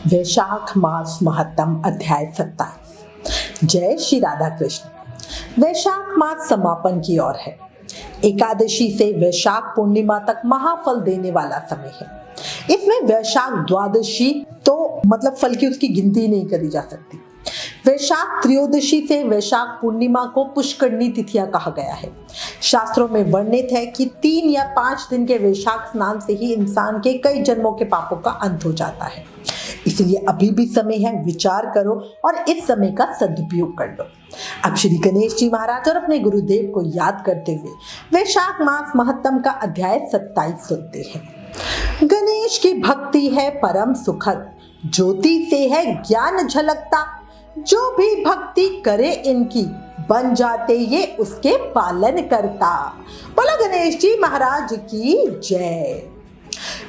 वैशाख मास महत्तम अध्याय 27। जय श्री राधा कृष्ण। वैशाख मास समापन की ओर है। एकादशी से वैशाख पूर्णिमा तक महाफल देने वाला समय है। इसमें वैशाख द्वादशी तो मतलब फल की उसकी गिनती नहीं करी जा सकती। वैशाख त्रयोदशी से वैशाख पूर्णिमा को पुष्करणी तिथियां कहा गया है। शास्त्रों में वर्णित है कि 3 या 5 दिन के वैशाख स्नान से ही इंसान के कई जन्मों के पापों का अंत हो जाता है। इसलिए अभी भी समय है, विचार करो और इस समय का सदुपयोग कर लो। अब श्री गणेश जी महाराज और अपने गुरुदेव को याद करते हुए वैशाख मास महत्तम का अध्याय 27 सुनते हैं। गणेश की भक्ति है परम सुखद, ज्योति से है ज्ञान झलकता, जो भी भक्ति करे इनकी बन जाते ये उसके पालन करता। बोलो गणेश जी महाराज की जय।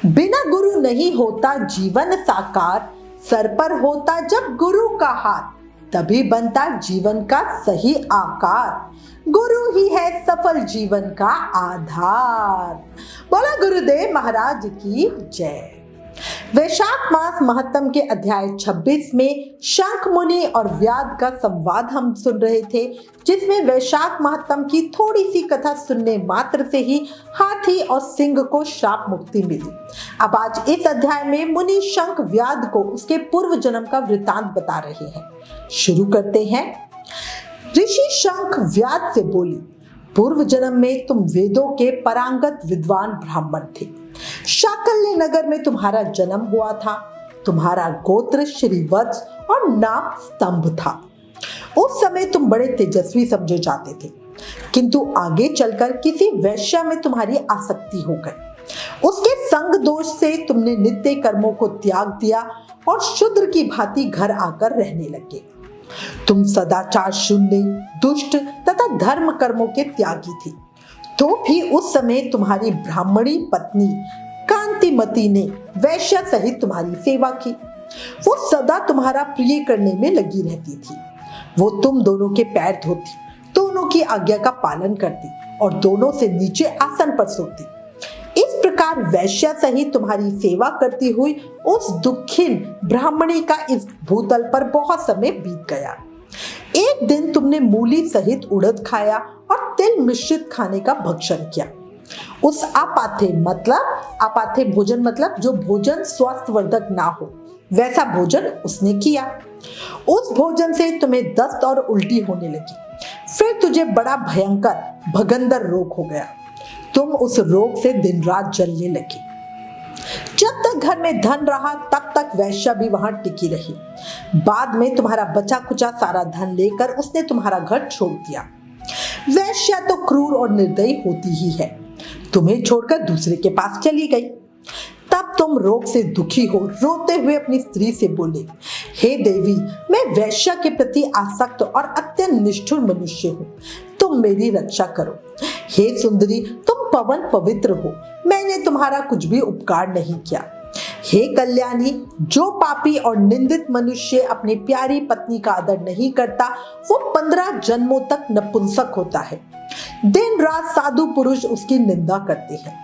बिना गुरु नहीं होता जीवन साकार, सर पर होता जब गुरु का हाथ, तभी बनता जीवन का सही आकार। गुरु ही है सफल जीवन का आधार। बोलो गुरुदेव महाराज की जय। वैशाख मास महत्तम के अध्याय 26 में शंख मुनि और व्याध का संवाद हम सुन रहे थे, जिसमें वैशाख महत्तम की थोड़ी सी कथा सुनने मात्र से ही हाथी और सिंह को श्राप मुक्ति मिली। अब आज इस अध्याय में मुनि शंख व्याध को उसके पूर्व जन्म का वृतांत बता रहे हैं। शुरू करते हैं। ऋषि शंख व्याध से बोली, पूर्व जन्म में तुम वेदों के पारंगत विद्वान ब्राह्मण थे। शाकल्य नगर में तुम्हारा जन्म हुआ था। तुम्हारा गोत्र श्रीवत्स और नाम स्तंभ था। उस समय तुम बड़े तेजस्वी समझे जाते थे, किंतु आगे चलकर किसी वैश्या में तुम्हारी आसक्ति हो गई। उसके संग दोष से तुमने नित्य कर्मों को त्याग दिया और शूद्र की भांति घर आकर रहने लगे। तुम सदाचार शून्य, दुष्ट तथा धर्म कर्मों के त्यागी थी। तो भी उस समय तुम्हारी ब्राह्मणी पत्नी कांतिमती ने वैश्य सहित तुम्हारी सेवा की। वो सदा तुम्हारा प्रिय करने में लगी रहती थी। वो तुम दोनों के पैर धोती, दोनों की आज्ञा का पालन करती और दोनों से नीचे आसन पर सोती। इस प्रकार वैश्य सहित तुम्हारी सेवा करती हुई उस दुखीन ब्राह्मणी का इस भूतल पर बहुत समय बीत गया। एक दिन तुमने मूली सहित उड़द खाया और तिल मिश्रित खाने का भक्षण किया। उस आपाथे भोजन मतलब जो भोजन स्वास्थ्यवर्धक ना हो, वैसा भोजन उसने किया। उस भोजन से तुम्हें दस्त और उल्टी होने लगी। फिर तुझे बड़ा भयंकर भगंदर रोग हो गया। तुम उस रोग से दिन रात जलने लगी। जब तक घर में धन रहा तब तक वैश्या भी वहां टिकी रही। बाद में तुम्हारा बचा कुचा सारा धन लेकर उसने तुम्हारा घर छोड़ दिया। वैश्या तो क्रूर और निर्दयी होती ही है, तुम्हें छोड़कर दूसरे के पास चली गई। तब तुम रोग से दुखी हो रोते हुए अपनी स्त्री से बोले, हे देवी, मैं वैश्या के प्रति आसक्त और अत्यंत निष्ठुर मनुष्य हूँ, तुम मेरी रक्षा करो। हे सुंदरी, तुम पवन पवित्र हो, मैंने तुम्हारा कुछ भी उपकार नहीं किया। हे कल्याणी, जो पापी और निंदित मनुष्य अपनी प्यारी पत्नी का आदर नहीं करता, वो 15 जन्मों तक नपुंसक होता है। दिन रात साधु पुरुष उसकी निंदा करते हैं।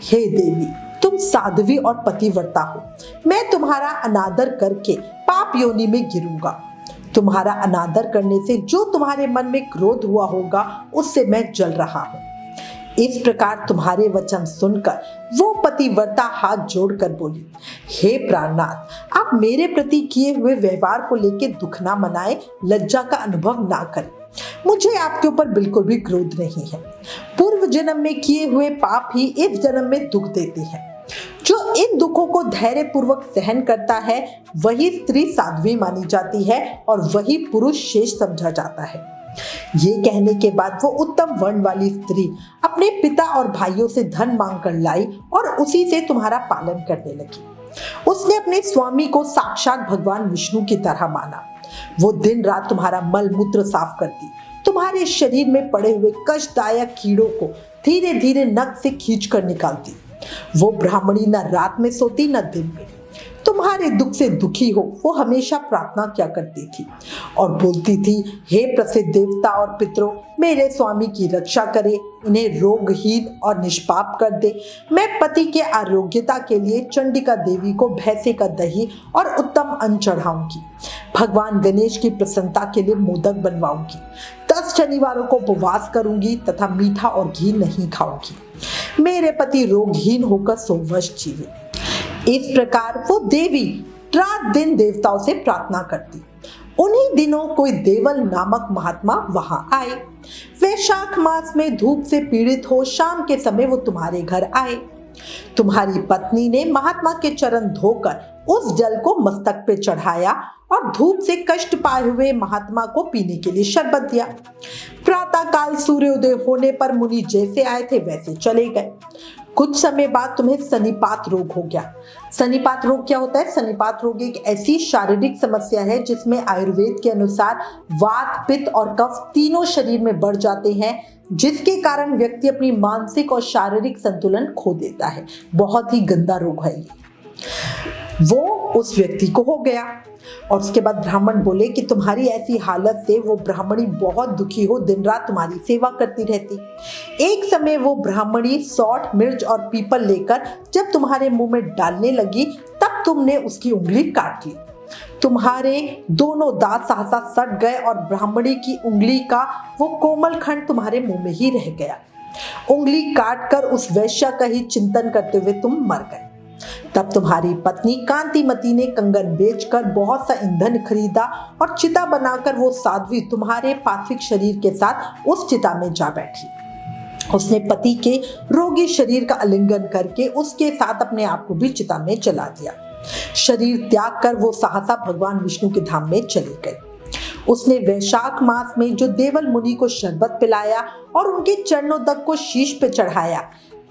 हे देवी, तुम साध्वी और पतिव्रता हो, मैं तुम्हारा अनादर करके पाप योनि में गिरूंगा। तुम्हारा अनादर करने से जो तुम्हारे मन में क्रोध हुआ होगा, उससे मैं जल रहा हूँ। इस प्रकार तुम्हारे वचन सुनकर वो पतिव्रता हाथ जोड़कर बोली, हे प्राणनाथ, आप मेरे प्रति किए हुए व्यवहार को लेकर दुख ना मनाए, लज्जा का अनुभव ना करें। मुझे आपके ऊपर बिल्कुल भी क्रोध नहीं है। पूर्व जन्म में किए हुए पाप ही इस जन्म में दुख देते हैं। जो इन दुखों को धैर्य पूर्वक सहन करता है, वही स्त्री साध्वी मानी जाती है और वही पुरुष शेष समझा जाता है। ये कहने के बाद वो उत्तम वर्ण वाली स्त्री अपने पिता और भाइयों से धन मांग कर लाई और उसी से तुम्हारा पालन करने लगी। उसने अपने स्वामी को साक्षात भगवान विष्णु की तरह माना। वो दिन रात तुम्हारा मल मूत्र साफ करती, तुम्हारे शरीर में पड़े हुए कष्टदायक कीड़ों को धीरे धीरे नख से खींच कर निकालती। वो ब्राह्मणी न रात में सोती न दिन में। तुम्हारे दुख से दुखी हो वो हमेशा प्रार्थना किया करती थी। और बोलती थी, हे प्रसिद्ध देवता और पितरों, मेरे स्वामी की रक्षा करे, इन्हें रोगहीन और निष्पाप कर दे। मैं पति के आरोग्यता के लिए चंडिका देवी को भैंसे का दही और उत्तम अन्न चढ़ाऊंगी। भगवान गणेश की प्रसन्नता के लिए मोदक बनवाऊंगी। 10 शनिवारों को उपवास करूंगी तथा मीठा और घी नहीं खाऊंगी। मेरे पति रोगहीन होकर 100 वर्ष जीवे। इस प्रकार वो देवी रात दिन देवताओं से प्रार्थना करती। उन्हीं दिनों कोई देवल नामक महात्मा वहां आए। वैशाख मास में धूप से पीड़ित हो शाम के समय वो तुम्हारे घर आए। तुम्हारी पत्नी ने महात्मा के चरण धोकर उस जल को मस्तक पे चढ़ाया और धूप से कष्ट पाए हुए महात्मा को पीने के लिए शरबत दिया। प्रातः काल सूर्योदय होने पर मुनि जैसे आए थे वैसे चले गए। कुछ समय बाद तुम्हें सनिपात रोग हो गया। सनिपात रोग क्या होता है? सनिपात रोग एक ऐसी शारीरिक समस्या है जिसमें आयुर्वेद के अनुसार वात, पित्त और कफ तीनों शरीर में बढ़ जाते हैं, जिसके कारण व्यक्ति अपनी मानसिक और शारीरिक संतुलन खो देता है। बहुत ही गंदा रोग है ये। वो उस व्यक्ति को हो गया और उसके बाद ब्राह्मण बोले कि तुम्हारी ऐसी हालत से वो ब्राह्मणी बहुत दुखी हो, दिन रात तुम्हारी सेवा करती रहती। एक समय वो ब्राह्मणी सौंठ, मिर्च और पीपल लेकर जब तुम्हारे मुंह में डालने लगी तब तुमने उसकी उंगली काट ली। तुम्हारे दोनों दांत सहसा सट गए और ब्राह्मणी की उंगली का वो कोमल खंड तुम्हारे मुंह में ही रह गया। उंगली काटकर उस वैश्या का ही चिंतन करते हुए तुम मर गए। तब तुम्हारी पत्नी कांतिमती ने कंगन बेचकर बहुत सा ईंधन खरीदा और चिता बनाकर वो साध्वी तुम्हारे पार्थिव शरीर के साथ उस चिता में जा बैठी। उसने पति के रोगी शरीर का आलिंगन करके उसके साथ अपने आप को भी चिता में जला दिया। शरीर त्याग कर वो सहसा भगवान विष्णु के धाम में चली गई। उसने वैशाख मास में जो देवल मुनि को शरबत पिलाया और उनके चरणों तक को शीश पे चढ़ाया,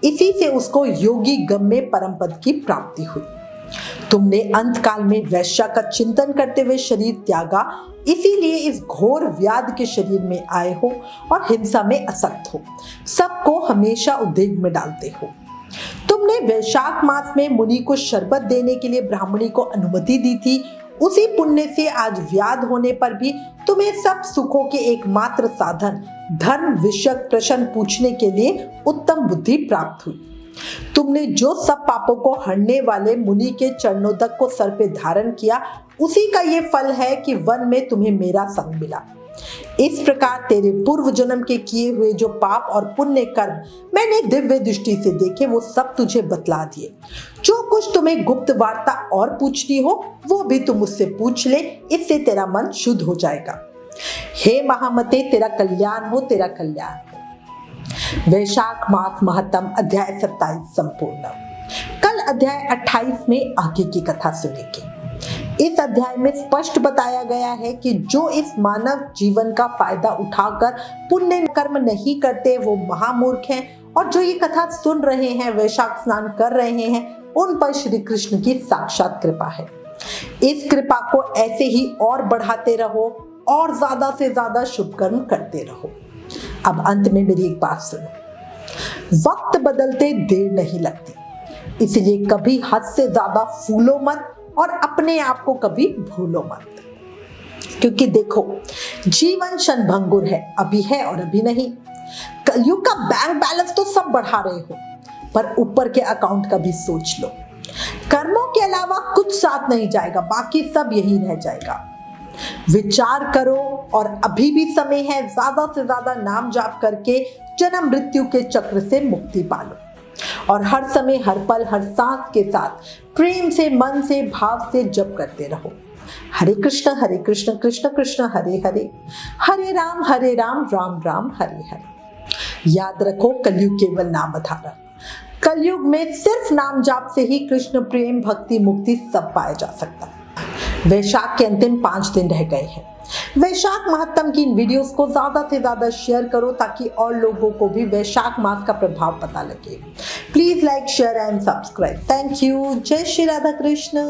इसी से उसको योगी गम्य परम पद की प्राप्ति हुई। तुमने अंत काल में वैश्या का चिंतन करते हुए शरीर त्यागा, इसीलिए इस घोर व्याध के शरीर में आए हो और हिंसा में असक्त हो, सबको हमेशा उद्वेग में डालते हो। तुमने वैशाख मास में मुनि को शरबत देने के लिए ब्राह्मणी को अनुमति दी थी। उसी पुण्य से आज व्याध होने पर भी तुम्हें सब सुखों के एकमात्र साधन धर्म विषयक प्रश्न पूछने के लिए उत्तम बुद्धि प्राप्त हुई। तुमने जो सब पापों को हरने वाले मुनि के चरणोदक को सर पे धारण किया, उसी का ये फल है कि वन में तुम्हें मेरा संग मिला। इस प्रकार तेरे पूर्व जन्म के किए हुए जो पाप और पुण्य कर्म मैंने दिव्य दृष्टि से देखे, वो सब तुझे बतला दिए। जो कुछ तुम्हें गुप्त वार्ता और पूछनी हो वो भी तुम मुझसे पूछ ले, इससे तेरा मन शुद्ध हो जाएगा। हे महामते, तेरा कल्याण हो, तेरा कल्याण हो। वैशाख मास महत्तम अध्याय 27 संपूर्ण। कल अध्याय 28 में आगे की कथा सुनेंगे। इस अध्याय में स्पष्ट बताया गया है कि जो इस मानव जीवन का फायदा उठाकर पुण्य कर्म नहीं करते वो महामूर्ख हैं, और जो ये कथा सुन रहे हैं, वैशाख स्नान कर रहे हैं, उन पर श्री कृष्ण की साक्षात कृपा है। इस कृपा को ऐसे ही और बढ़ाते रहो और ज्यादा से ज्यादा शुभ कर्म करते रहो। अब अंत में मेरी एक बात सुनो, वक्त बदलते देर नहीं लगती, इसलिए कभी हद से ज्यादा फूलो मत और अपने आप को कभी भूलो मत। क्योंकि देखो, जीवन क्षणभंगुर है, अभी है और अभी नहीं। कलयुग का बैंक बैलेंस तो सब बढ़ा रहे हो, पर ऊपर के अकाउंट का भी सोच लो। कर्मों के अलावा कुछ साथ नहीं जाएगा, बाकी सब यही रह जाएगा। विचार करो और अभी भी समय है, ज्यादा से ज्यादा नाम जाप करके जन्म मृत्यु के चक्र से मुक्ति पालो और हर समय, हर पल, हर सांस के साथ प्रेम से, मन से, भाव से जप करते रहो। हरे कृष्ण कृष्ण कृष्ण हरे हरे, हरे राम राम राम हरे हरे। याद रखो, कलयुग केवल नाम धारा। कलयुग में सिर्फ नाम जाप से ही कृष्ण प्रेम, भक्ति, मुक्ति सब पाया जा सकता है। वैशाख के अंतिम 5 दिन रह गए हैं। वैशाख महत्तम की इन वीडियोस को ज्यादा से ज्यादा शेयर करो ताकि और लोगों को भी वैशाख मास का प्रभाव पता लगे। Please like, share and subscribe. Thank you. जय श्री राधा कृष्ण।